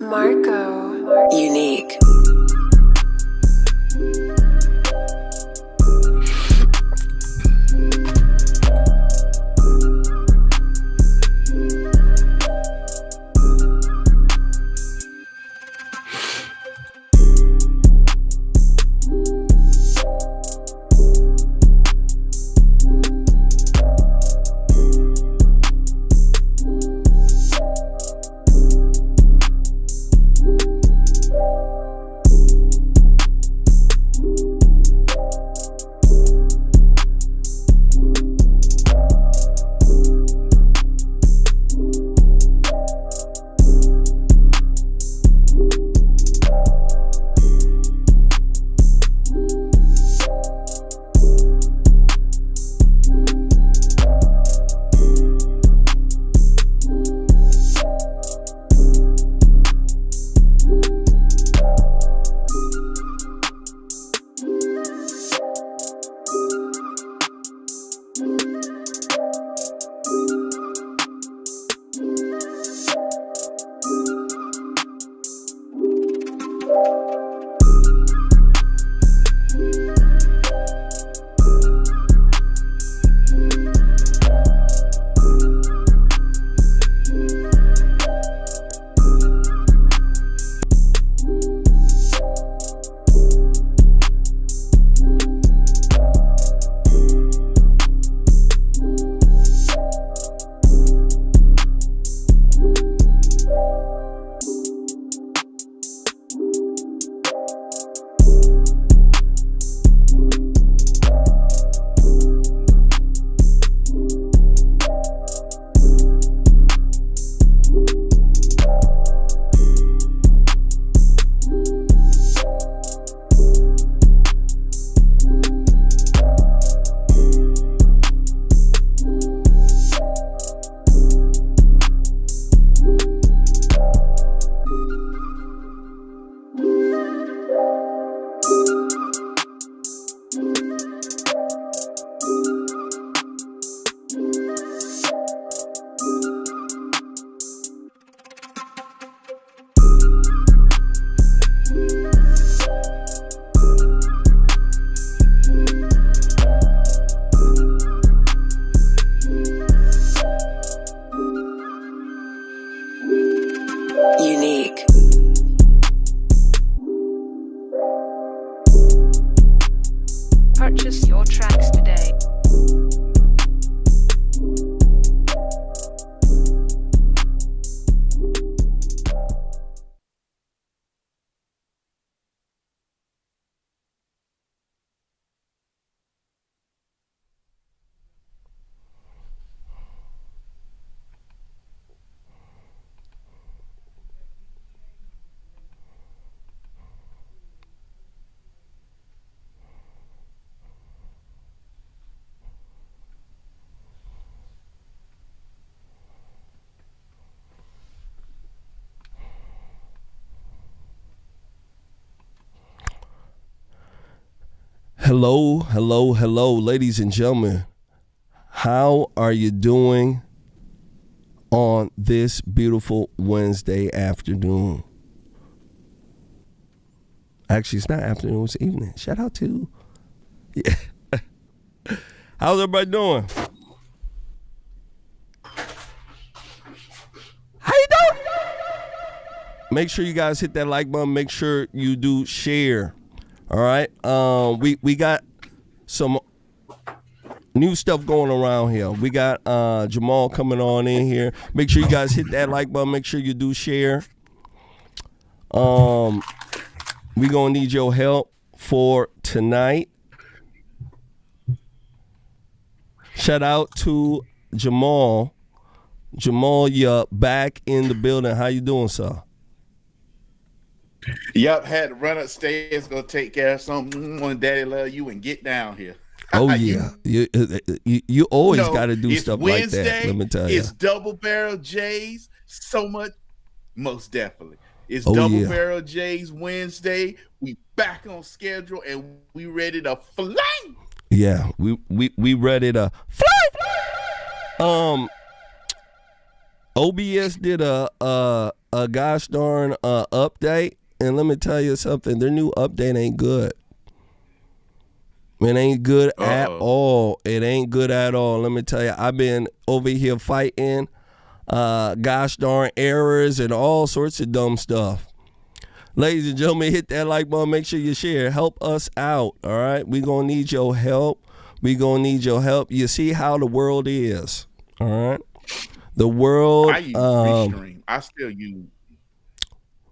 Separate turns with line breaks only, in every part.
Marco. Unique. Unique.
Purchase your tracks today.
Hello, ladies and gentlemen. How are you doing on this beautiful Wednesday afternoon? Actually, it's not afternoon, it's evening. Shout out to, yeah. How's everybody doing? How you doing? Make sure you guys hit that like button. Make sure you do share. All right. We got some new stuff going around here. We got Jamal coming on in here. Make sure you guys hit that like button. Make sure you do share. We gonna need your help for tonight. Shout out to Jamal. Jamal, you're back in the building. How you doing, sir?
Yep, had to run upstairs, go take care of something. When Daddy love you and get down here.
Oh yeah, you always got to do stuff Wednesday, like that. Let me tell you,
it's double barrel J's. So much, most definitely. It's double barrel J's Wednesday. We back on schedule and we ready to fly.
Yeah, we ready to fly. OBS did a a gosh darn update, and let me tell you something. Their new update ain't good. It ain't good at all. It ain't good at all. Let me tell you, I've been over here fighting gosh darn errors and all sorts of dumb stuff. Ladies and gentlemen, hit that like button. Make sure you share. Help us out, all right? We're going to need your help. We're going to need your help. You see how the world is, all right? The world.
I use Restream. I still use.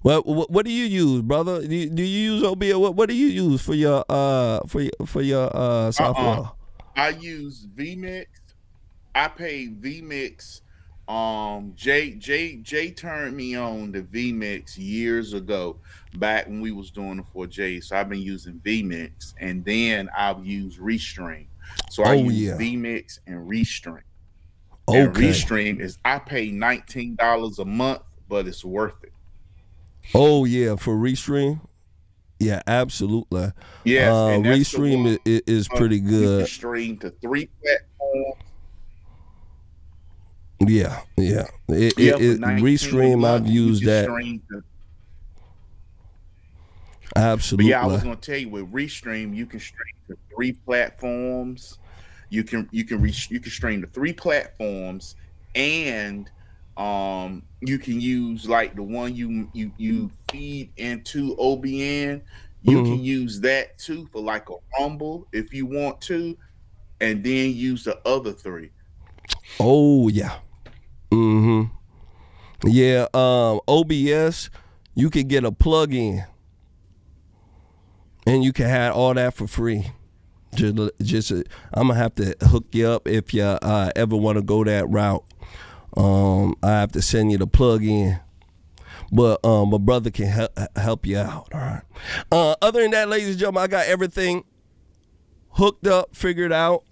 What do you use, brother? Do you use OBS? What do you use for your software?
I use vMix. I pay vMix. Jay turned me on to vMix years ago, back when we was doing the 4J. So I've been using vMix, and then I've used Restream. So I use vMix and Restream. Okay. And Restream is, I pay $19 a month, but it's worth it.
Oh yeah, for Restream. Yeah, absolutely.
Yes,
Restream is pretty good. You
can stream to 3 platforms.
Yeah. Restream, I've used that. Absolutely.
But yeah, I was going to tell you, with Restream, you can stream to 3 platforms. You can stream to 3 platforms, and you can use like the one you feed into OBN. You can use that too for like a Rumble if you want to, and then use the other 3.
Oh yeah. Yeah, OBS, you could get a plug-in and you can have all that for free. Just I'm gonna have to hook you up if you ever want to go that route. I have to send you the plug-in, but my brother can help you out. All right. Other than that, ladies and gentlemen, I got everything hooked up, figured out.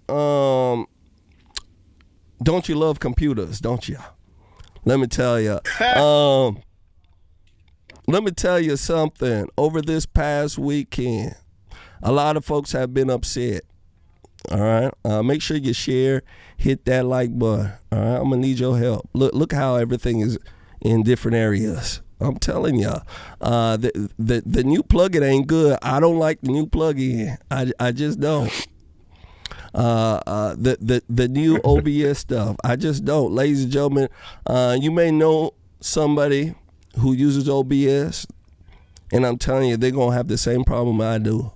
Don't you love computers? Don't you? Let me tell you. Let me tell you something. Over this past weekend, a lot of folks have been upset. All right. Make sure you share. Hit that like button. All right. I'm gonna need your help. Look how everything is in different areas. I'm telling you, the new plugin ain't good. I don't like the new plugin. I just don't. The new OBS stuff, I just don't. Ladies and gentlemen, you may know somebody who uses OBS, and I'm telling you, they're gonna have the same problem I do.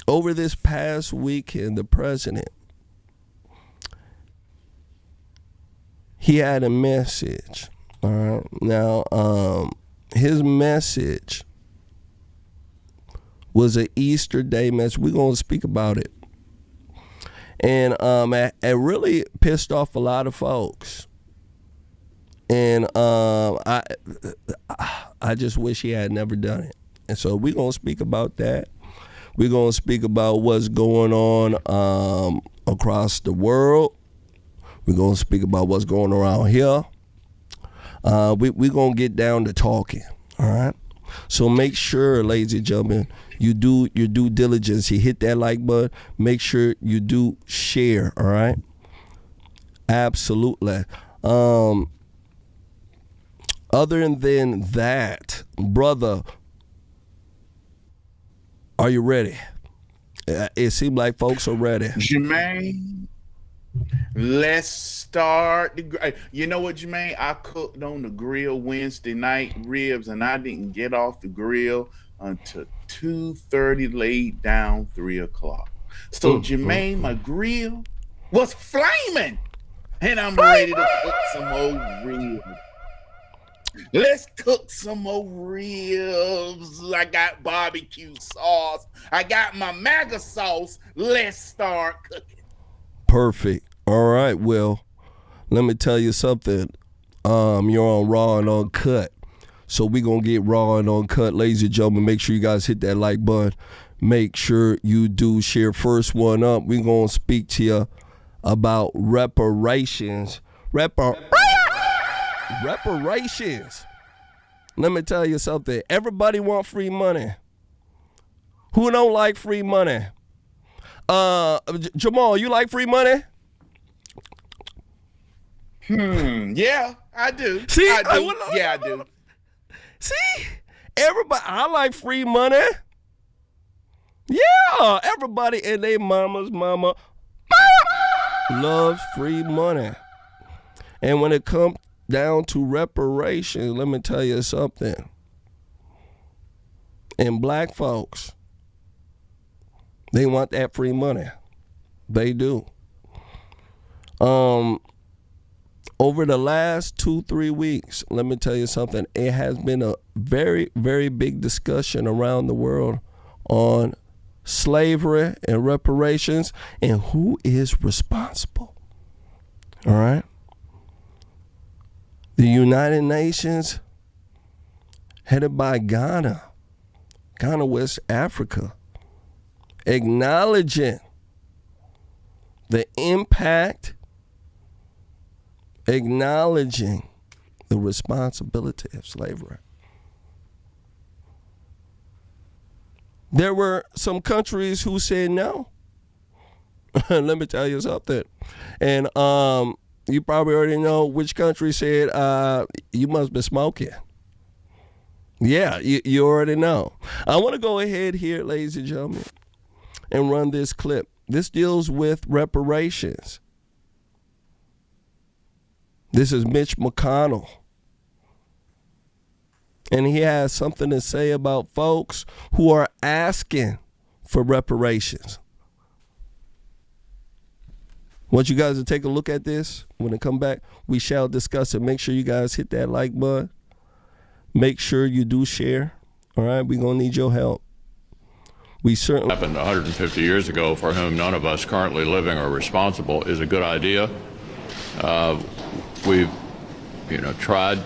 Over this past weekend, the president, he had a message. All right, now his message was an Easter Day message. We're going to speak about it. And it really pissed off a lot of folks. And I just wish he had never done it. And so we're going to speak about that. We're going to speak about what's going on across the world. We're going to speak about what's going around here. We're going to get down to talking, all right? So make sure, ladies and gentlemen, you do your due diligence. You hit that like button. Make sure you do share, all right? Absolutely. Other than that, brother, are you ready? It seems like folks are ready.
Jermain, let's start. You know what, Jermain? I cooked on the grill Wednesday night ribs, and I didn't get off the grill until 2:30, laid down 3 o'clock. So, Jermain, my grill was flaming, and I'm ready to cook some more ribs. Let's cook some more ribs. I got barbecue sauce. I got my MAGA sauce. Let's start cooking.
Perfect. All right. Well, let me tell you something. You're on Raw and Uncut. So we're going to get raw and uncut. Ladies and gentlemen, make sure you guys hit that like button. Make sure you do share. First one up, we're going to speak to you about reparations. Reparations. Let me tell you something. Everybody want free money. Who don't like free money? Jamal, you like free money?
Yeah, I do.
See,
I do.
well,
Yeah, I do.
See, everybody, I like free money. Yeah, everybody and their mama's mama loves free money. And when it comes down to reparations, let me tell you something. And black folks, they want that free money. They do. Over the last 2-3 weeks, let me tell you something. It has been a very, very big discussion around the world on slavery and reparations and who is responsible. All right? The United Nations, headed by Ghana, West Africa, acknowledging the impact, acknowledging the responsibility of slavery. There were some countries who said no. Let me tell you something. And you probably already know which country said, you must be smoking. Yeah, you already know. I want to go ahead here, ladies and gentlemen, and run this clip. This deals with reparations. This is Mitch McConnell. And he has something to say about folks who are asking for reparations. Want you guys to take a look at this. When it come back, we shall discuss it. Make sure you guys hit that like button. Make sure you do share. All right, we're going to need your help. We certainly
happened 150 years ago, for whom none of us currently living are responsible, is a good idea. We've, tried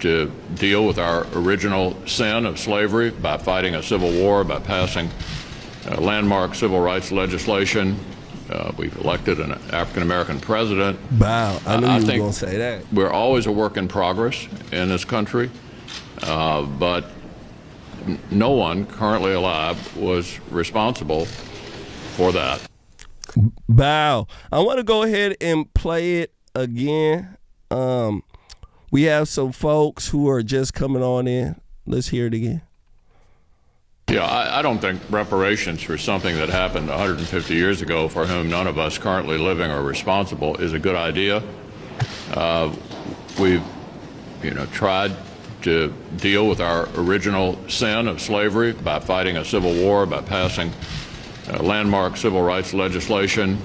to deal with our original sin of slavery by fighting a civil war, by passing landmark civil rights legislation. We've elected an African-American president.
Wow, I knew you were going to say that.
We're always a work in progress in this country, but no one currently alive was responsible for that.
Bow. I want to go ahead and play it again. We have some folks who are just coming on in. Let's hear it again.
Yeah, I don't think reparations for something that happened 150 years ago, for whom none of us currently living are responsible, is a good idea. We've, tried to deal with our original sin of slavery by fighting a civil war, by passing landmark civil rights legislation.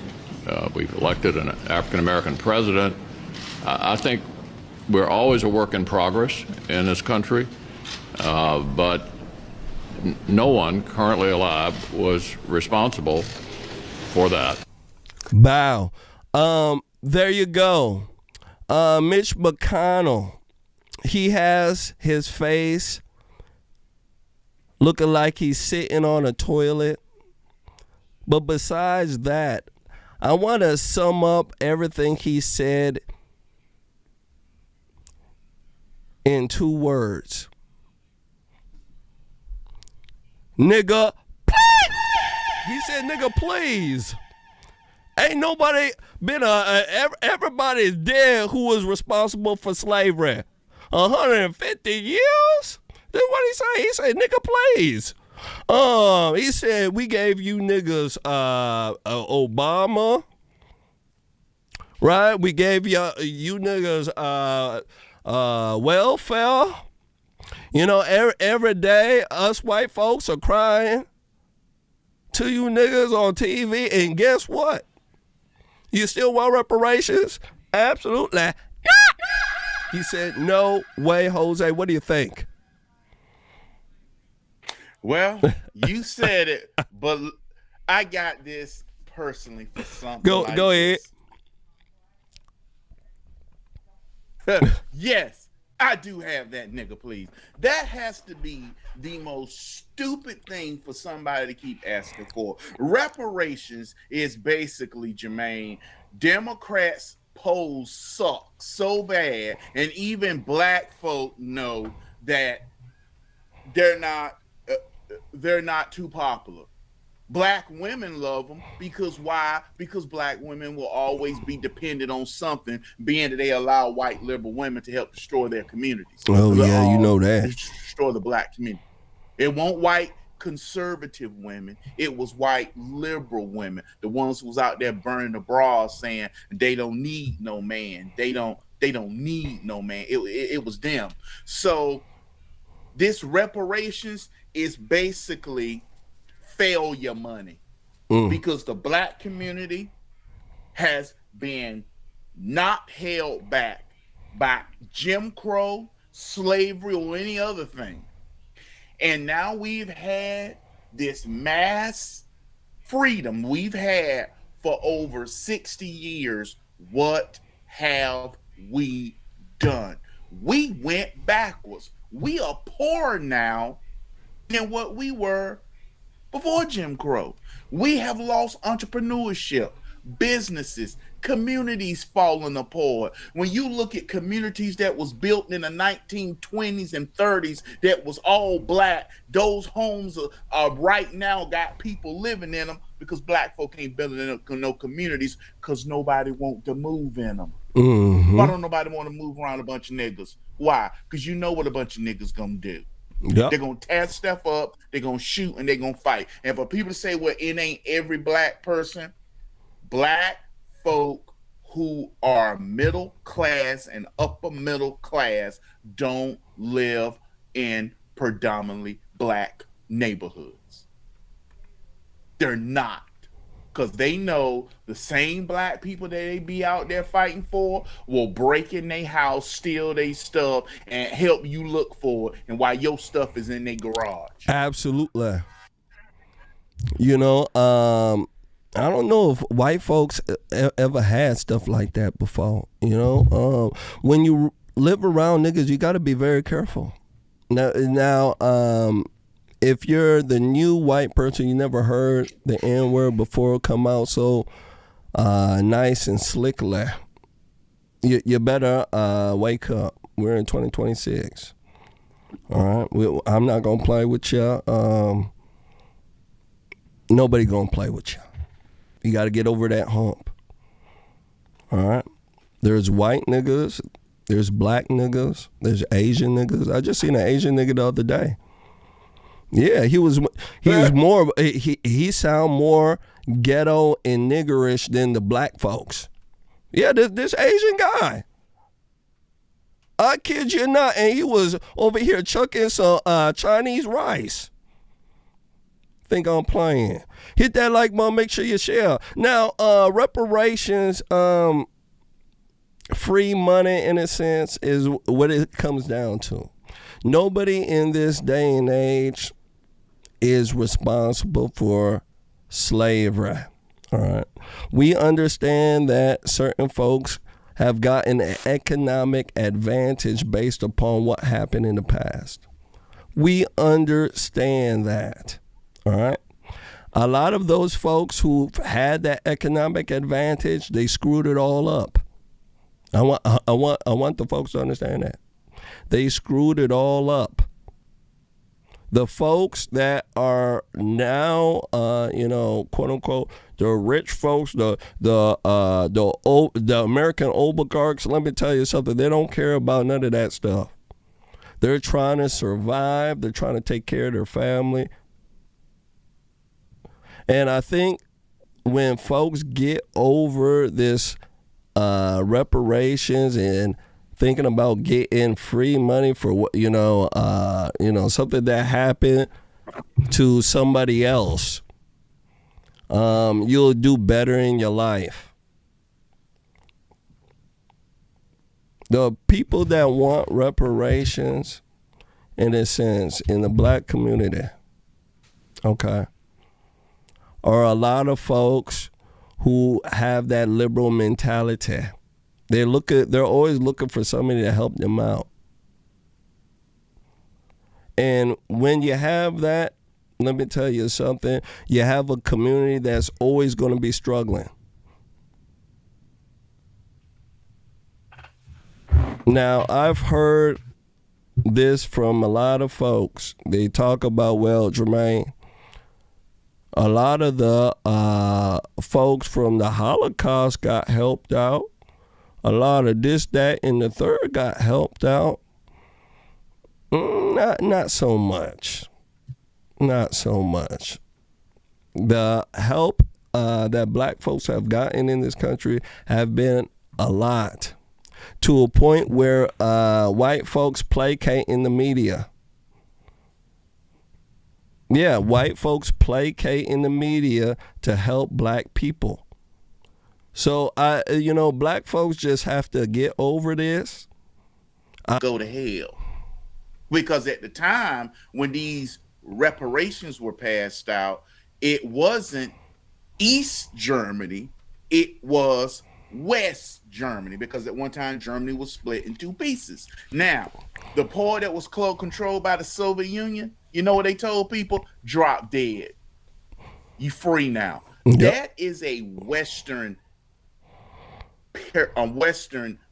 We've elected an African-American president. I think we're always a work in progress in this country, but no one currently alive was responsible for that.
Bow. There you go. Mitch McConnell. He has his face looking like he's sitting on a toilet. But besides that, I want to sum up everything he said in 2 words. Nigga, please. He said, nigga, please. Ain't nobody been everybody's dead who was responsible for slavery. 150 years? That's what he said. He said, nigga, please. He said, we gave you niggas Obama. Right? We gave you niggas welfare. Every day us white folks are crying to you niggas on TV, and guess what? You still want reparations? Absolutely. He said, no way, Jose. What do you think?
Well, you said it, but I got this personally for something.
Go ahead.
Yes, I do have that, nigga, please. That has to be the most stupid thing for somebody to keep asking for. Reparations is basically, Jermain, Democrats' polls suck so bad, and even black folk know that they're not too popular. Black women love them because why? Because black women will always be dependent on something, being that they allow white liberal women to help destroy their communities.
Oh yeah, you know that.
Destroy the black community. It won't white conservative women. It was white liberal women, the ones who was out there burning the bras, saying they don't need no man. They don't need no man. It was them. So this reparations is basically failure money because the black community has been not held back by Jim Crow, slavery, or any other thing. And now we've had this mass freedom we've had for over 60 years. What have we done? We went backwards. We are poorer now than what we were before Jim Crow. We have lost entrepreneurship, businesses, communities falling apart. When you look at communities that was built in the 1920s and 30s that was all black, those homes are right now got people living in them because black folk ain't building no communities because nobody want to move in them. Why don't nobody want to move around a bunch of niggas? Why? Because you know what a bunch of niggas gonna do. Yep. They're gonna tear stuff up, they're gonna shoot, and they're gonna fight. And for people to say, well, it ain't every black person, black folk who are middle class and upper middle class don't live in predominantly black neighborhoods. They're not. Because they know the same black people that they be out there fighting for will break in their house, steal their stuff, and help you look for it, and while your stuff is in their garage.
Absolutely. You know, I don't know if white folks ever had stuff like that before. You know, when you live around niggas, you got to be very careful. Now, if you're the new white person, you never heard the N-word before it come out so nice and slickly, you better wake up. We're in 2026. All right? I'm not going to play with you. Nobody going to play with you. You got to get over that hump. All right? There's white niggas. There's black niggas. There's Asian niggas. I just seen an Asian nigga the other day. Yeah, he was more. He sound more ghetto and niggerish than the black folks. Yeah, this Asian guy. I kid you not, and he was over here chucking some Chinese rice. Think I'm playing? Hit that like button. Make sure you share. Now, reparations, free money in a sense is what it comes down to. Nobody in this day and age is responsible for slavery. All right. We understand that certain folks have gotten an economic advantage based upon what happened in the past. We understand that. All right. A lot of those folks who've had that economic advantage, they screwed it all up. I want the folks to understand that. They screwed it all up. The folks that are now, quote unquote, the rich folks, the American oligarchs. Let me tell you something. They don't care about none of that stuff. They're trying to survive. They're trying to take care of their family. And I think when folks get over this reparations and thinking about getting free money for what something that happened to somebody else, you'll do better in your life. The people that want reparations, in a sense, in the black community, okay, are a lot of folks who have that liberal mentality. They're always looking for somebody to help them out. And when you have that, let me tell you something, you have a community that's always going to be struggling. Now, I've heard this from a lot of folks. They talk about, well, Jermain, A lot of the folks from the Holocaust got helped out. A lot of this, that, and the third got helped out. Not so much. Not so much. The help that black folks have gotten in this country have been a lot, to a point where white folks placate in the media. Yeah, white folks placate in the media to help black people. So black folks just have to get over this.
Go to hell. Because at the time when these reparations were passed out, it wasn't East Germany, it was West Germany, because at one time Germany was split in two pieces. Now, the part that was controlled by the Soviet Union, you know what they told people? Drop dead. You free now. Yep. That is a Western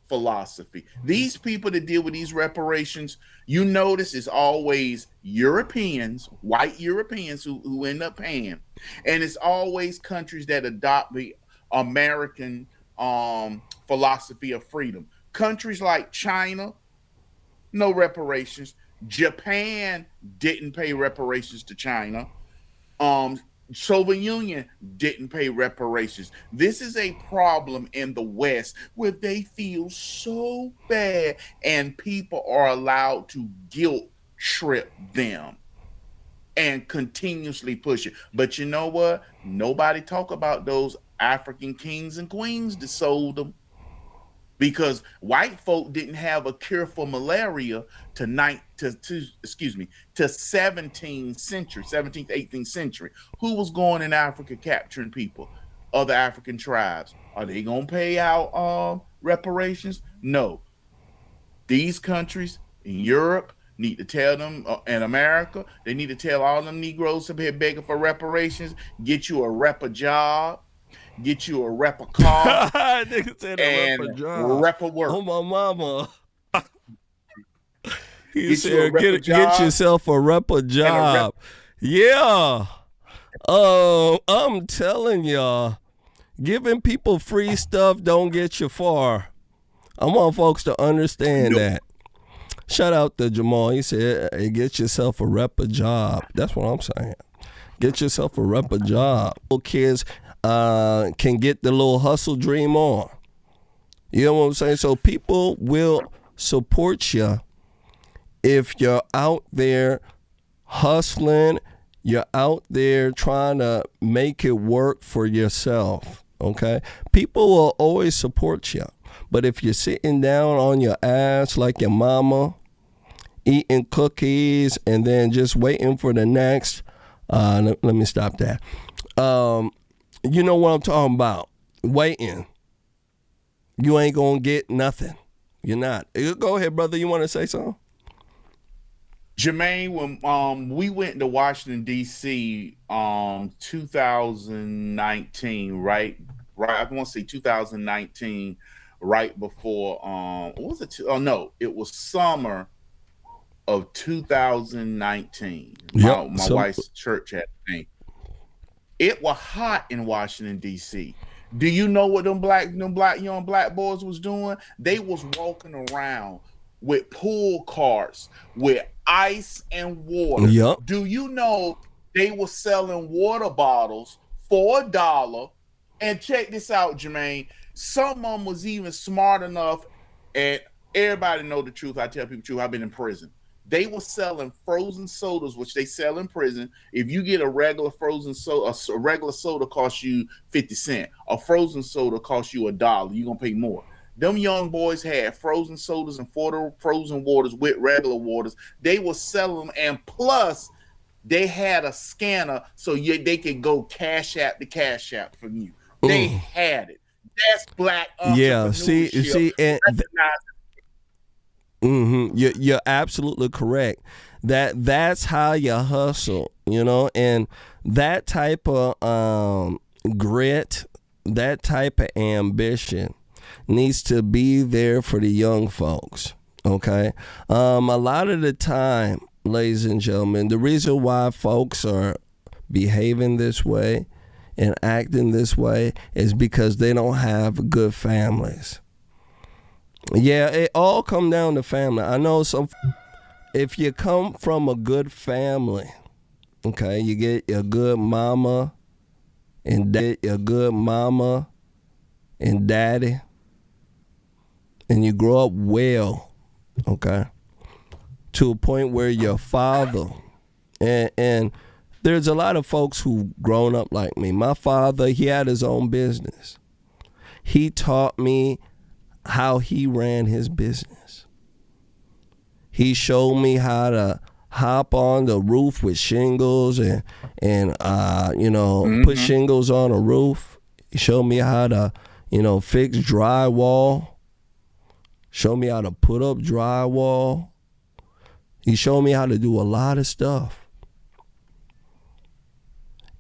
philosophy. These people that deal with these reparations, you notice, is always Europeans, white Europeans who end up paying. And it's always countries that adopt the American philosophy of freedom. Countries like China, no reparations. Japan didn't pay reparations to China. Soviet Union didn't pay reparations. This is a problem in the West where they feel so bad and people are allowed to guilt trip them and continuously push it. But you know what? Nobody talk about those African kings and queens that sold them, because white folk didn't have a cure for malaria to 17th century, 17th, 18th century. Who was going in Africa capturing people? Other African tribes. Are they going to pay out reparations? No. These countries in Europe need to tell them, in America, they need to tell all them Negroes up here begging for reparations, get you a rep a job, get you a rep a car, and rep a work.
Oh, my mama. He said, get yourself a rep a job. Yeah. I'm telling y'all, giving people free stuff don't get you far. I want folks to understand that. Shout out to Jamal. He said, hey, get yourself a rep a job. That's what I'm saying. Get yourself a rep a job. Little kids can get the little hustle dream on. You know what I'm saying? So people will support you if you're out there hustling, you're out there trying to make it work for yourself, okay? People will always support you. But if you're sitting down on your ass like your mama, eating cookies and then just waiting for the next, let me stop that. You know what I'm talking about. Waiting. You ain't going to get nothing. You're not. Go ahead, brother. You want to say something?
Jermain, when we went to Washington, D.C., 2019, right? I want to say 2019, right before, what was it? It was summer of 2019.
Yep.
My wife's church had a thing. It was hot in Washington, D.C. Do you know what them young black boys was doing? They was walking around with pool carts with ice and water.
Yep.
Do you know they were selling water bottles for $1? And check this out, Jermain. Some of them was even smart enough, and everybody know the truth. I tell people the truth. I've been in prison. They were selling frozen sodas, which they sell in prison. If you get a regular frozen soda, a regular soda costs you 50 cents. A frozen soda costs you $1. You're going to pay more. Them young boys had frozen sodas and frozen waters with regular waters. They were selling them, and plus they had a scanner so they could go cash app from you. They had it. That's black entrepreneurship.
Yeah, see, and you're absolutely correct. That's how you hustle, and that type of grit, that type of ambition needs to be there for the young folks. Okay, a lot of the time, ladies and gentlemen, the reason why folks are behaving this way and acting this way is because they don't have good families. Yeah, it all come down to family. I know if you come from a good family, okay, you get a good mama and daddy, and you grow up well, okay, to a point where your father, and there's a lot of folks who've grown up like me. My father, he had his own business. He taught me how he ran his business. He showed me how to hop on the roof with shingles and put shingles on a roof. He showed me how to, fix drywall. Showed me how to put up drywall. He showed me how to do a lot of stuff.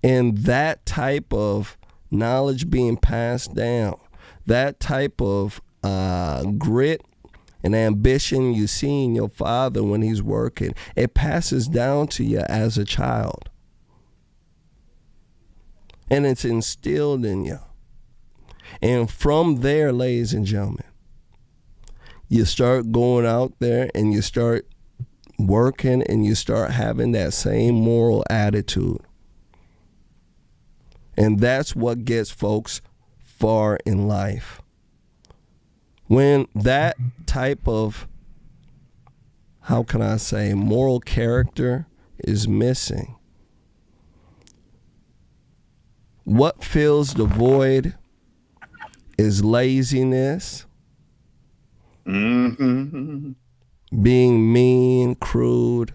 And that type of knowledge being passed down, that type of grit and ambition you see in your father when he's working, it passes down to you as a child. And it's instilled in you. And from there, ladies and gentlemen, you start going out there and you start working and you start having that same moral attitude. And that's what gets folks far in life. When that type of, moral character is missing, what fills the void is laziness, being mean, crude,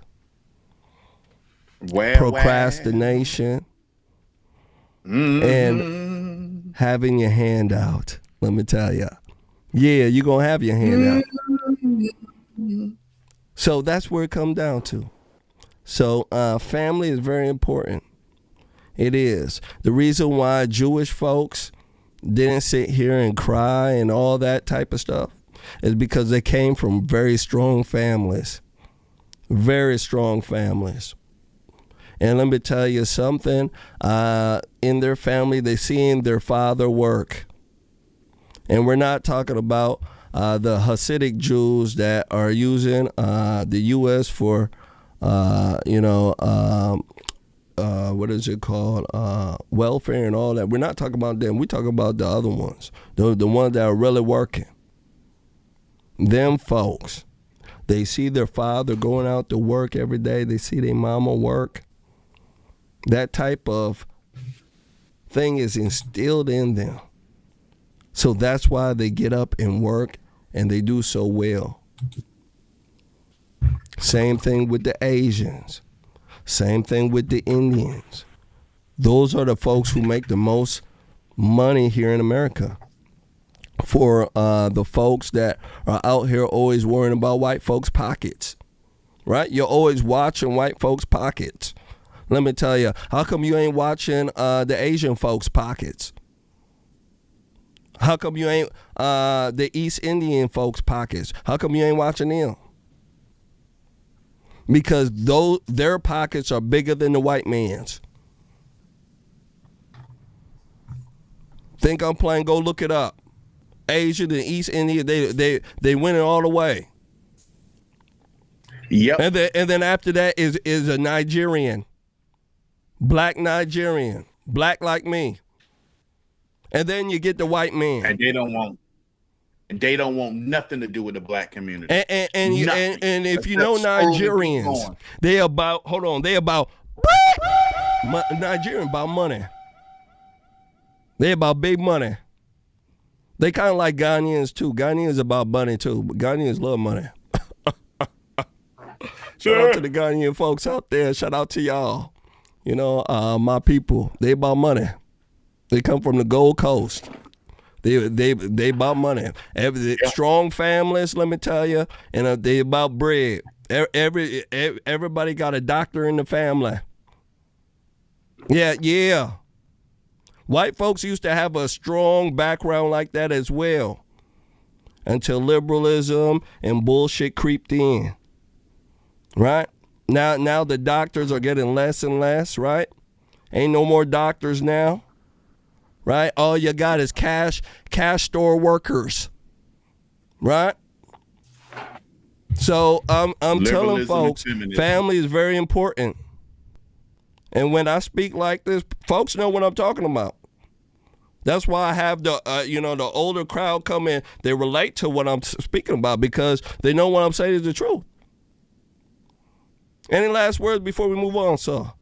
procrastination, and having your hand out. Let me tell you. Yeah, you're going to have your hand out. So that's where it comes down to. So family is very important. It is. The reason why Jewish folks didn't sit here and cry and all that type of stuff is because they came from very strong families. Very strong families. And let me tell you something. In their family, they seen their father work. And we're not talking about the Hasidic Jews that are using the U.S. for, what is it called, welfare and all that. We're not talking about them. We're talking about the other ones, the ones that are really working. Them folks, they see their father going out to work every day. They see their mama work. That type of thing is instilled in them. So that's why they get up and work, and they do so well. Same thing with the Asians. Same thing with the Indians. Those are the folks who make the most money here in America. For the folks that are out here always worrying about white folks' pockets, right? You're always watching white folks' pockets. Let me tell you, how come you ain't watching the Asian folks' pockets? How come you ain't the East Indian folks' pockets? How come you ain't watching them? Because their pockets are bigger than the white man's. Think I'm playing? Go look it up. Asia, the East Indian, they win it all the way.
Yep.
And then after that is a Nigerian, black Nigerian, black like me. And then you get the white man.
And they don't want nothing to do with the black community.
And if you know Nigerians, they about Nigerian about money. They about big money. They kind of like Ghanaians too. Ghanaians about money too. But Ghanaians love money. Shout out to the Ghanaian folks out there. Shout out to y'all. My people. They about money. They come from the Gold Coast. They about money. Strong families, let me tell you, and they about bread. Everybody got a doctor in the family. Yeah. White folks used to have a strong background like that as well, until liberalism and bullshit creeped in. Right? Now the doctors are getting less and less, right? Ain't no more doctors now, right? All you got is cash store workers, right? So I'm telling
Liberalism
folks,
and feminism.
family is very important. And when I speak like this, folks know what I'm talking about. That's why I have the the older crowd come in. They relate to what I'm speaking about because they know what I'm saying is the truth. Any last words before we move on, sir?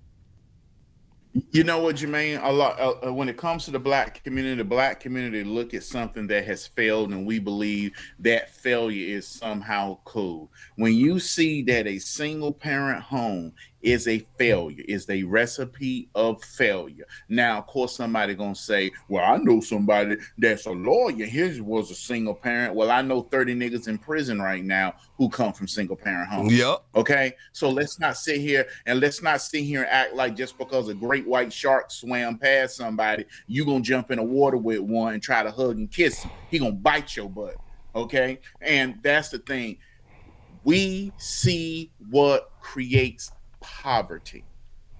You know what, Jermaine? A lot when it comes to the black community look at something that has failed, and we believe that failure is somehow cool. When you see that a single parent home is a failure, is a recipe of failure. Now, of course, somebody gonna say, "Well, I know somebody that's a lawyer. His was a single parent." Well, I know 30 niggas in prison right now who come from single parent homes.
Yep.
Okay, so let's not sit here and act like just because a great white shark swam past somebody, you gonna jump in the water with one and try to hug and kiss him. He gonna bite your butt. Okay, and that's the thing. We see what creates poverty,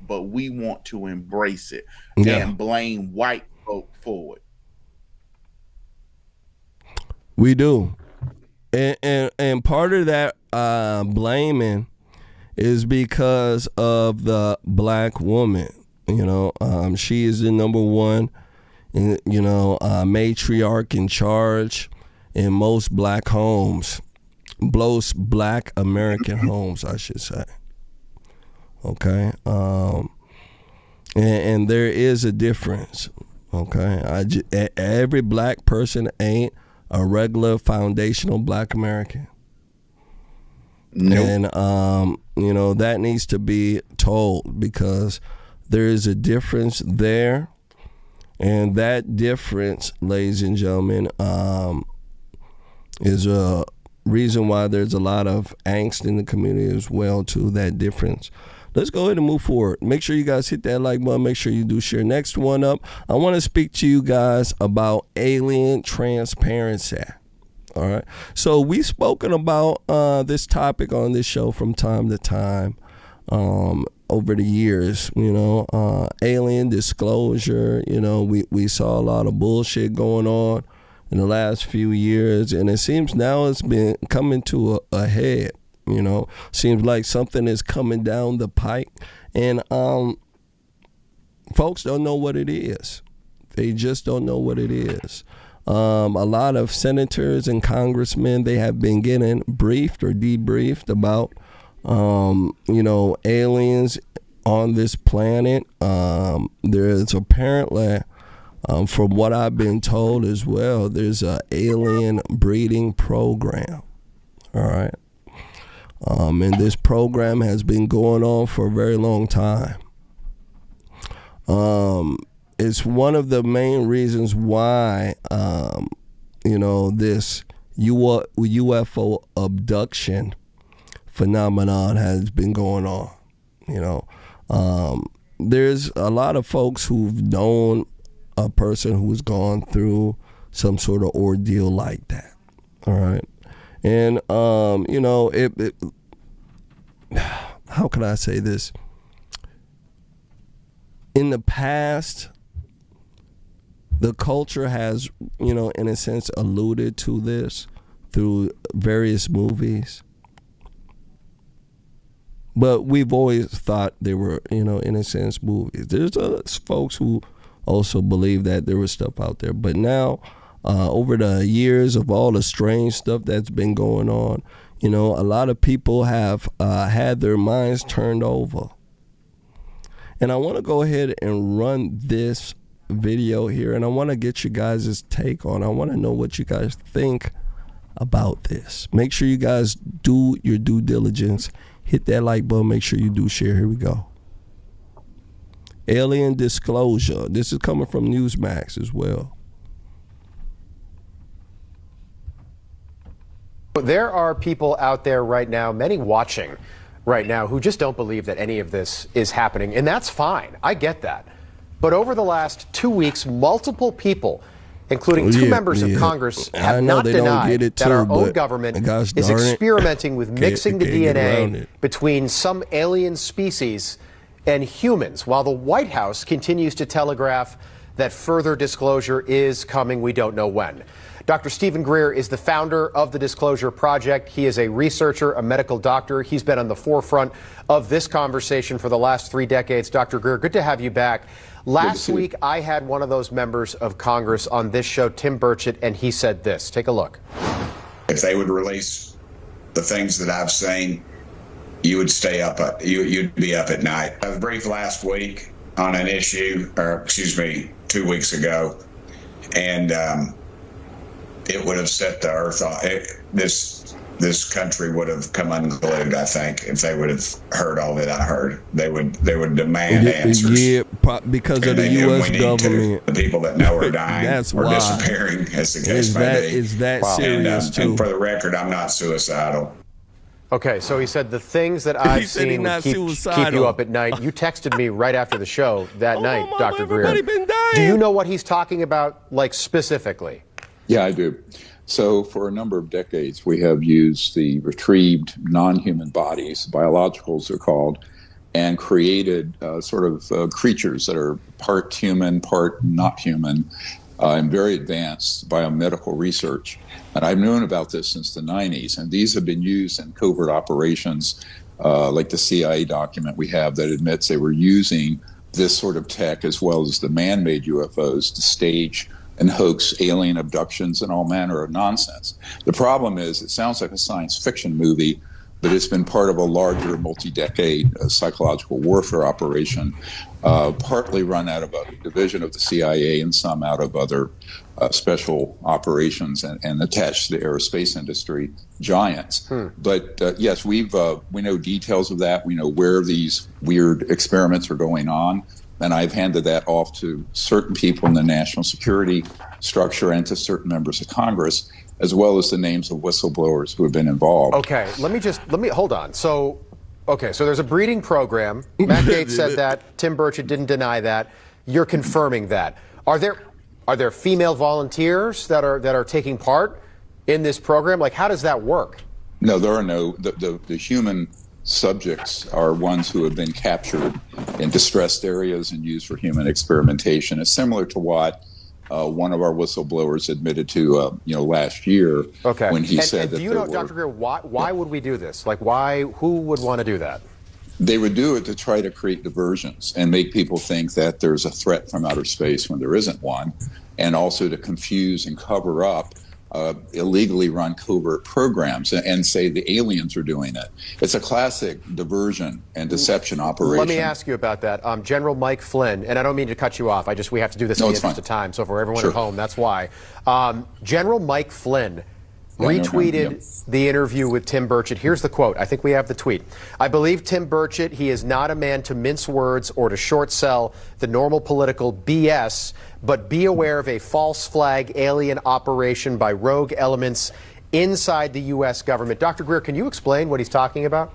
but we want to embrace it and blame white folk for it.
We do. And part of that blaming is because of the black woman. She is the number one, matriarch in charge in most black homes, most black American homes, I should say. Okay, and there is a difference. Okay, every black person ain't a regular foundational black American.
Nope.
And that needs to be told because there is a difference there, and that difference, ladies and gentlemen, is a reason why there's a lot of angst in the community as well too. That difference. Let's go ahead and move forward. Make sure you guys hit that like button. Make sure you do share. Next one up, I want to speak to you guys about alien transparency. All right. So we've spoken about this topic on this show from time to time over the years. Alien disclosure. We saw a lot of bullshit going on in the last few years, and it seems now it's been coming to a head. Seems like something is coming down the pike, and folks don't know what it is. They just don't know what it is. A lot of senators and congressmen, they have been getting briefed or debriefed about, aliens on this planet. There is apparently, from what I've been told as well, there's an alien breeding program. All right. And this program has been going on for a very long time. It's one of the main reasons why, this UFO abduction phenomenon has been going on. There's a lot of folks who've known a person who's gone through some sort of ordeal like that. All right. And, how can I say this? In the past, the culture has, in a sense, alluded to this through various movies. But we've always thought they were, in a sense, movies. There's folks who also believe that there was stuff out there. But now, over the years of all the strange stuff that's been going on, a lot of people have had their minds turned over. And I want to go ahead and run this video here, and I want to get you guys' take on it. I want to know what you guys think about this. Make sure you guys do your due diligence. Hit that like button. Make sure you do share. Here we go. Alien disclosure. This is coming from Newsmax as well.
There are people out there right now, many watching right now, who just don't believe that any of this is happening. And that's fine. I get that. But over the last 2 weeks, multiple people, including two members of Congress, have not denied that our own government is experimenting with mixing the DNA between some alien species and humans, while the White House continues to telegraph that further disclosure is coming. We don't know when. Dr. Stephen Greer is the founder of the Disclosure Project. He is a researcher, a medical doctor. He's been on the forefront of this conversation for the last 3 decades. Dr. Greer, good to have you back. Last week, I had one of those members of Congress on this show, Tim Burchett, and he said this. Take a look.
If they would release the things that I've seen, you would stay up. You'd be up at night. I was briefed last week on an issue, 2 weeks ago, and it would have set the earth on. This country would have come unglued, I think, if they would have heard all that I heard. They would demand answers.
Yeah, because of the U.S. government.
The people that know are dying
That's
or
why.
disappearing, as the case may be.
Is that serious, too?
And for the record, I'm not suicidal.
Okay, so he said the things that I've seen would keep you up at night. You texted me right after the show that night, Dr. Greer.
Been dying.
Do you know what he's talking about, like, specifically?
Yeah, I do. So for a number of decades, we have used the retrieved non-human bodies, biologicals they're called, and created creatures that are part human, part not human, in very advanced biomedical research. And I've known about this since the 90s, and these have been used in covert operations, like the CIA document we have that admits they were using this sort of tech as well as the man-made UFOs to stage and hoax alien abductions and all manner of nonsense. The problem is it sounds like a science fiction movie, but it's been part of a larger multi-decade psychological warfare operation, partly run out of a division of the CIA and some out of other special operations and attached to the aerospace industry giants. But yes, we know details of that. We know where these weird experiments are going on. And I've handed that off to certain people in the national security structure and to certain members of Congress, as well as the names of whistleblowers who have been involved.
Okay, let me hold on. So there's a breeding program. Matt Gaetz said that. Tim Burchett didn't deny that. You're confirming that. Are there female volunteers that are taking part in this program? Like, how does that work?
No, there are no. The human subjects are ones who have been captured in distressed areas and used for human experimentation. It's similar to what one of our whistleblowers admitted to, last year when he said that. Do you know,
Dr. Greer, why would we do this? Like, who would want to do that?
They would do it to try to create diversions and make people think that there's a threat from outer space when there isn't one, and also to confuse and cover up illegally run covert programs and say the aliens are doing it. It's a classic diversion and deception operation.
Let me ask you about that. General Mike Flynn, and I don't mean to cut you off, we have to do this in the interest of time, so for everyone at home, that's why. General Mike Flynn retweeted the interview with Tim Burchett. Here's the quote. I think we have the tweet. "I believe Tim Burchett. He is not a man to mince words or to short sell the normal political BS, but be aware of a false flag alien operation by rogue elements inside the U.S. government." Dr. Greer, can you explain what he's talking about?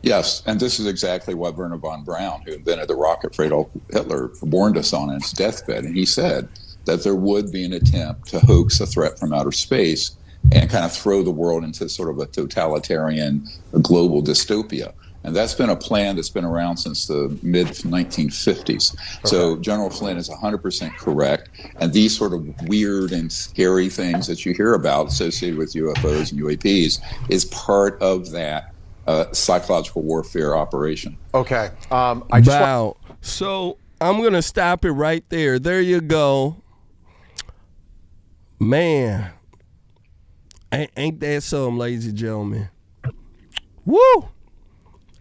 Yes, and this is exactly what Werner von Braun, who invented the rocket for Adolf Hitler, warned us on his deathbed. And he said that there would be an attempt to hoax a threat from outer space and kind of throw the world into sort of a totalitarian global dystopia. And that's been a plan that's been around since the mid-1950s. Okay. So General Flynn is 100% correct. And these sort of weird and scary things that you hear about associated with UFOs and UAPs is part of that psychological warfare operation.
Okay.
Wow. So I'm going to stop it right there. There you go. Man. Ain't that something, ladies and gentlemen? Woo!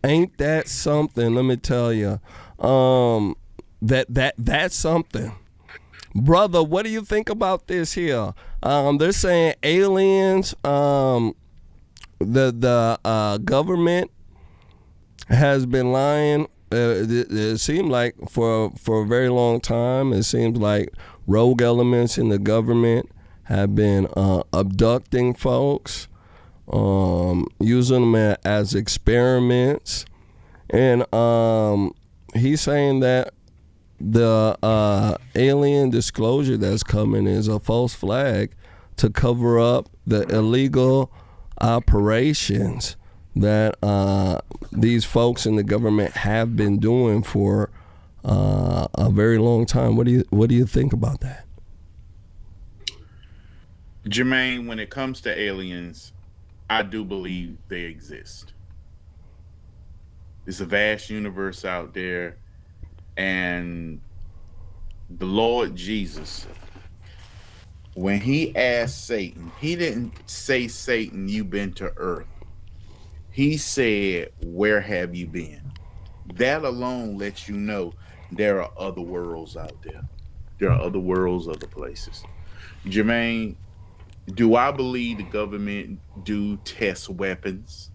Ain't that something? Let me tell you. That's something, brother. What do you think about this here? They're saying aliens. The government has been lying. It seemed like for a very long time. It seems like rogue elements in the government have been abducting folks, using them as experiments. And he's saying that the alien disclosure that's coming is a false flag to cover up the illegal operations that these folks in the government have been doing for a very long time. What do you think about that?
Jermaine, when it comes to aliens, I do believe they exist. There's a vast universe out there, and the Lord Jesus, when he asked Satan, he didn't say, Satan, you've been to earth. He said, where have you been? That alone lets you know there are other worlds out there. There are other worlds, other places. Jermaine, do I believe the government do test weapons?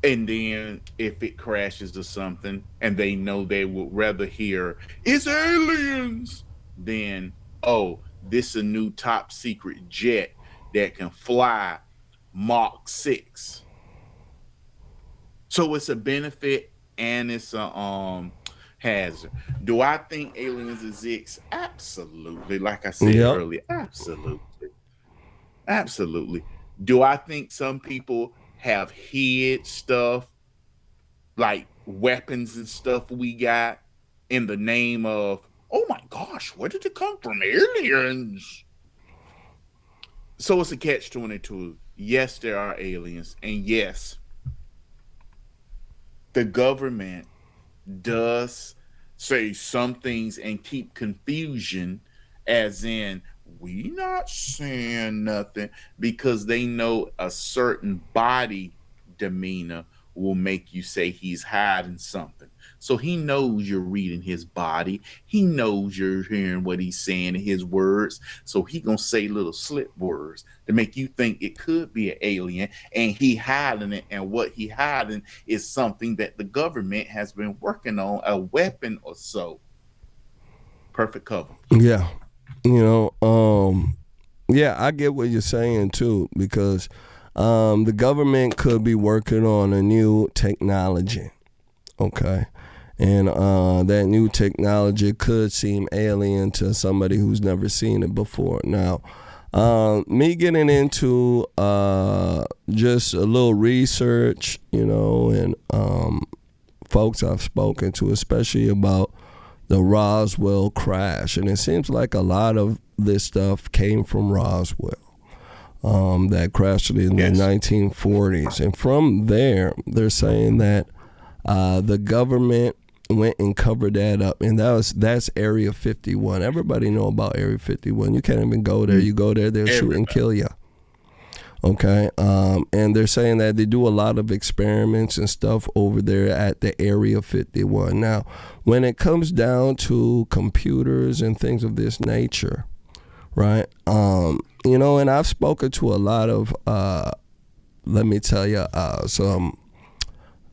And then if it crashes or something, and they know they would rather hear, it's aliens, than, oh, this is a new top secret jet that can fly Mach 6. So it's a benefit and it's a hazard. Do I think aliens exist? Absolutely. Like I said earlier, absolutely. Absolutely. Do I think some people have hid stuff like weapons and stuff we got in the name of, oh my gosh, where did it come from? Aliens. So it's a catch-22. Yes, there are aliens. And yes, the government does say some things and keep confusion, as in, we not saying nothing, because they know a certain body demeanor will make you say he's hiding something. So he knows you're reading his body. He knows you're hearing what he's saying in his words. So he gonna say little slip words to make you think it could be an alien, and he hiding it. And what he hiding is something that the government has been working on, a weapon or so. Perfect cover.
Yeah. Yeah, I get what you're saying too, because the government could be working on a new technology, okay? And that new technology could seem alien to somebody who's never seen it before. Now, me getting into just a little research, and folks I've spoken to, especially about the Roswell crash, and it seems like a lot of this stuff came from Roswell, that crashed in the 1940s. And from there, they're saying that the government went and covered that up, and that's Area 51. Everybody know about Area 51. You can't even go there. You go there, they'll shoot and kill you. Okay, and they're saying that they do a lot of experiments and stuff over there at the Area 51. Now, when it comes down to computers and things of this nature, right? And I've spoken to a lot of, let me tell you, some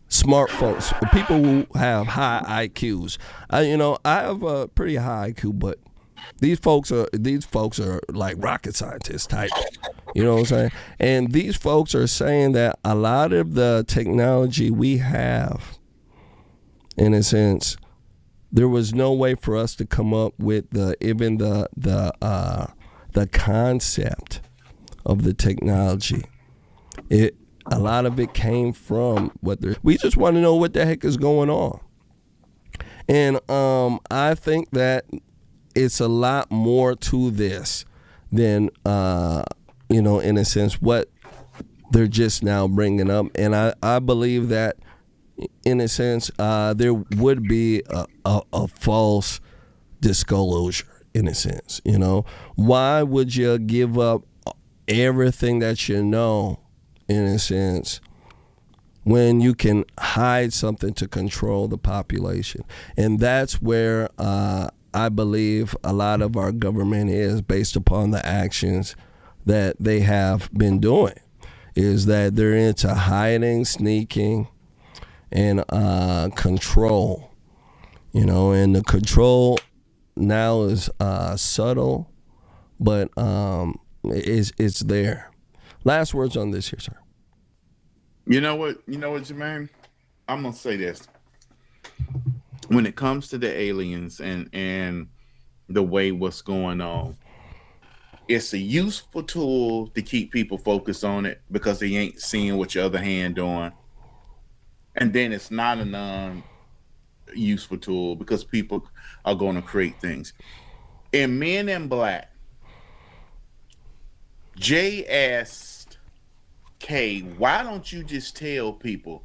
smart folks, people who have high IQs. I have a pretty high IQ, but these folks are like rocket scientists type. You know what I'm saying? And these folks are saying that a lot of the technology we have, in a sense, there was no way for us to come up with the concept of the technology. A lot of it came from we just want to know what the heck is going on. And I think that it's a lot more to this than in a sense, what they're just now bringing up. And I believe that, in a sense, there would be a false disclosure, in a sense. Why would you give up everything that you know, in a sense, when you can hide something to control the population? And that's where I believe a lot of our government is, based upon the actions that they have been doing, is that they're into hiding, sneaking, and control. And the control now is subtle, but it's there. Last words on this here, sir.
You know what, Jermaine? I'm gonna say this. When it comes to the aliens and the way what's going on, It's a useful tool to keep people focused on it because they ain't seeing what your other hand doing. And then it's not a non-useful tool because people are going to create things. In Men in Black, Jay asked Kay, why don't you just tell people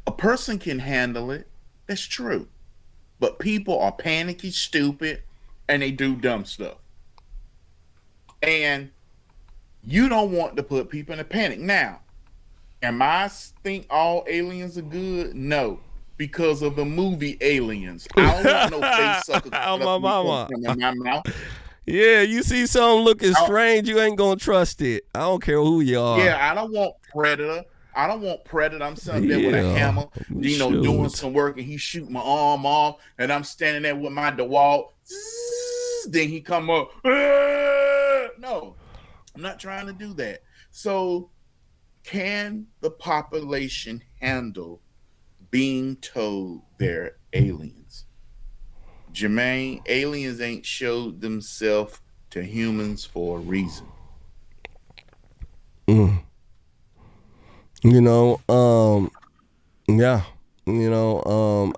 a person can handle it? That's true. But people are panicky, stupid, and they do dumb stuff. And you don't want to put people in a panic. Now, am I think all aliens are good? No, because of the movie Aliens. I don't want no face sucker
Oh, my mama.
in my mouth.
Yeah, you see something looking strange, you ain't gonna trust it. I don't care who you are.
Yeah, I don't want Predator. I'm sitting there with a hammer, doing some work, and he shoot my arm off, and I'm standing there with my DeWalt. Then he come up. No, I'm not trying to do that. So, can the population handle being told they're aliens? Jermain, aliens ain't showed themselves to humans for a reason.
Yeah.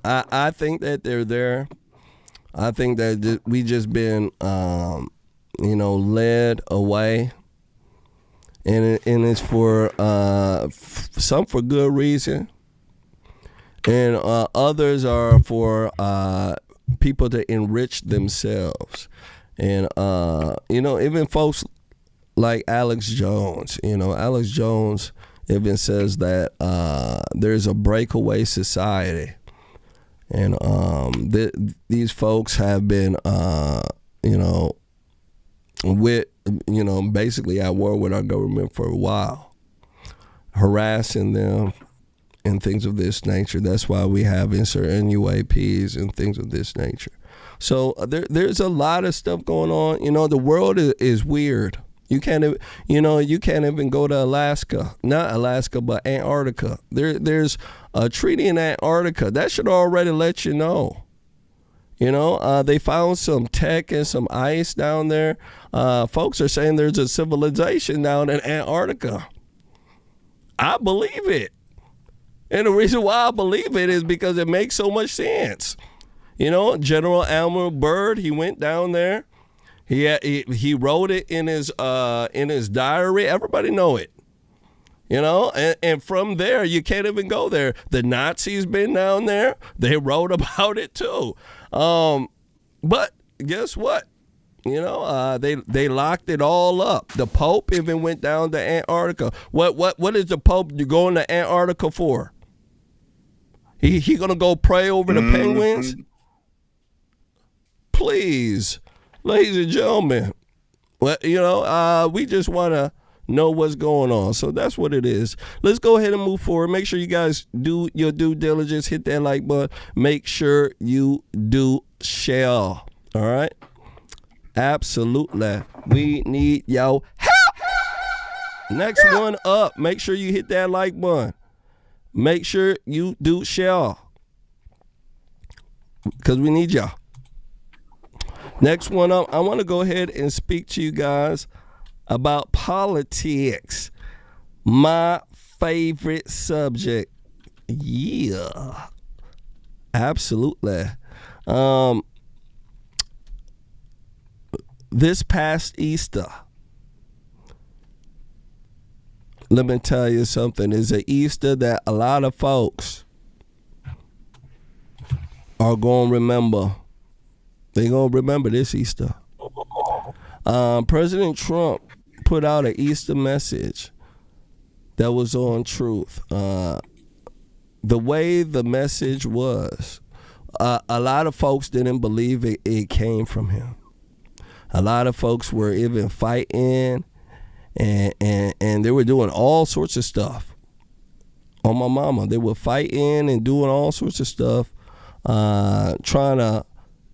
I think that they're there. I think that we just been, led away, and it's for some for good reason, and others are for people to enrich themselves, and even folks like Alex Jones. Alex Jones even says that there's a breakaway society. And these folks have been, basically at war with our government for a while, harassing them and things of this nature. That's why we have certain UAPs and things of this nature. So there's a lot of stuff going on. The world is weird. You can't even go to Alaska, not Alaska, but Antarctica. There's a treaty in Antarctica that should already let you know. They found some tech and some ice down there. Folks are saying there's a civilization down in Antarctica. I believe it. And the reason why I believe it is because it makes so much sense. General Elmer Byrd, he went down there. He wrote it in his diary. Everybody know it. And from there, you can't even go there. The Nazis been down there. They wrote about it too. But guess what? They locked it all up. The Pope even went down to Antarctica. What is the Pope going to Antarctica for? He gonna go pray over the penguins? Please, ladies and gentlemen. Well, we just want to know what's going on. So that's what it is. Let's go ahead and move forward. Make sure you guys do your due diligence. Hit that like button. Make sure you do share. All right? Absolutely. We need your help. Next one up. Make sure you hit that like button. Make sure you do share. Because we need y'all. Next one up, I want to go ahead and speak to you guys about politics. My favorite subject. Yeah. Absolutely. This past Easter, let me tell you something. It's an Easter that a lot of folks are going to remember. They're going to remember this Easter. President Trump put out an Easter message that was on truth. The way the message was, a lot of folks didn't believe it came from him. A lot of folks were even fighting and they were doing all sorts of stuff. On my mama, they were fighting and doing all sorts of stuff, trying to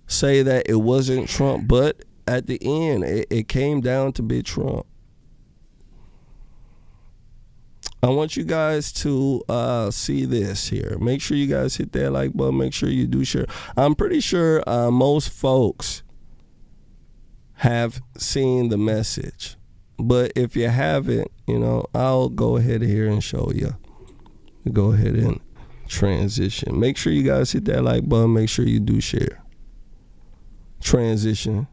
say that it wasn't Trump, but at the end, it came down to be Trump. I want you guys to see this here. Make sure you guys hit that like button. Make sure you do share. I'm pretty sure most folks have seen the message. But if you haven't, I'll go ahead here and show you. Go ahead and transition. Make sure you guys hit that like button. Make sure you do share. Transition.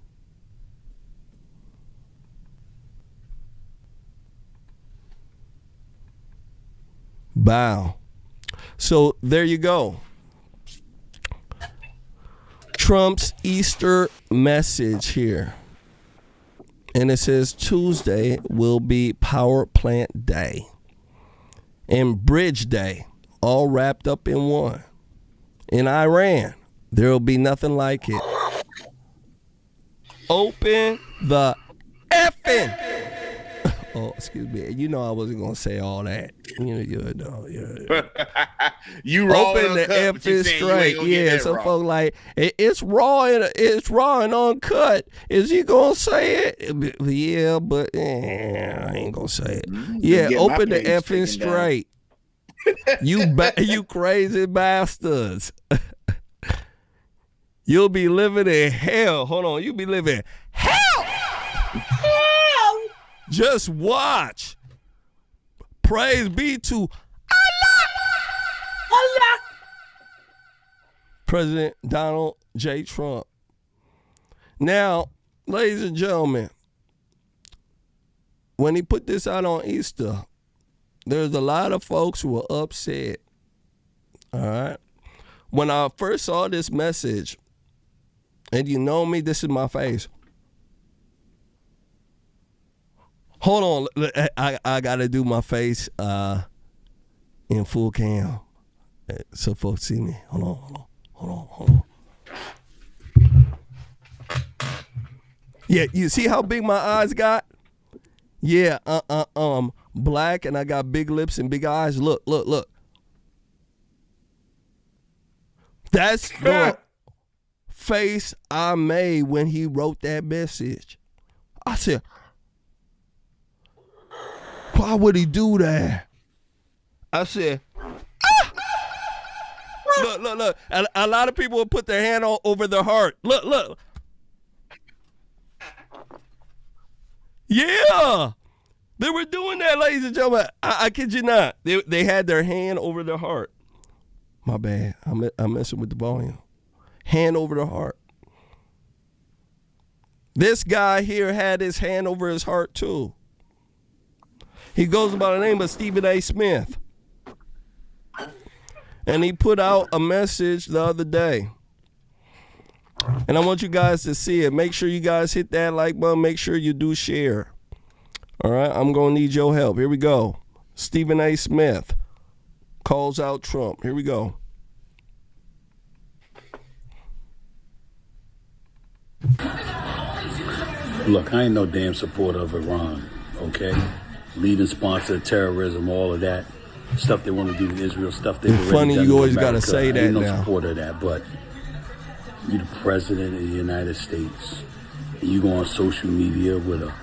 Bow. So there you go. Trump's Easter message here. And it says Tuesday will be Power Plant Day and Bridge Day, all wrapped up in one. In Iran, there will be nothing like it. Open the effing. Oh, excuse me. You know I wasn't gonna say all that.
You raw
open the effing straight. Yeah, some folks like it's raw and uncut. Is he gonna say it? Yeah, but I ain't gonna say it. Yeah, open the effing straight. You crazy bastards. You'll be living in hell. Hold on, you'll be living hell. Just watch. Praise be to Allah. Allah. President Donald J. Trump. Now, ladies and gentlemen, when he put this out on Easter, there's a lot of folks who were upset. All right. When I first saw this message, and you know me, this is my face. Hold on, I gotta do my face in full cam so folks see me. Hold on. Yeah, you see how big my eyes got? Yeah, black, and I got big lips and big eyes. Look. That's the face I made when he wrote that message. I said, why would he do that? I said, Look. A lot of people will put their hand over their heart. Look. Yeah. They were doing that, ladies and gentlemen. I kid you not. They had their hand over their heart. My bad. I'm messing with the volume. Hand over the heart. This guy here had his hand over his heart too. He goes by the name of Stephen A. Smith. And he put out a message the other day. And I want you guys to see it. Make sure you guys hit that like button. Make sure you do share. All right, I'm going to need your help. Here we go. Stephen A. Smith calls out Trump. Here we go.
Look, I ain't no damn supporter of Iran, okay? Leading sponsor of terrorism, all of that. Stuff they want to do to Israel, stuff they've already
funny
done
you
to
always
America.
got to say
I
that
ain't no
now.
supporter of that, but you're the president of the United States. And you go on social media with a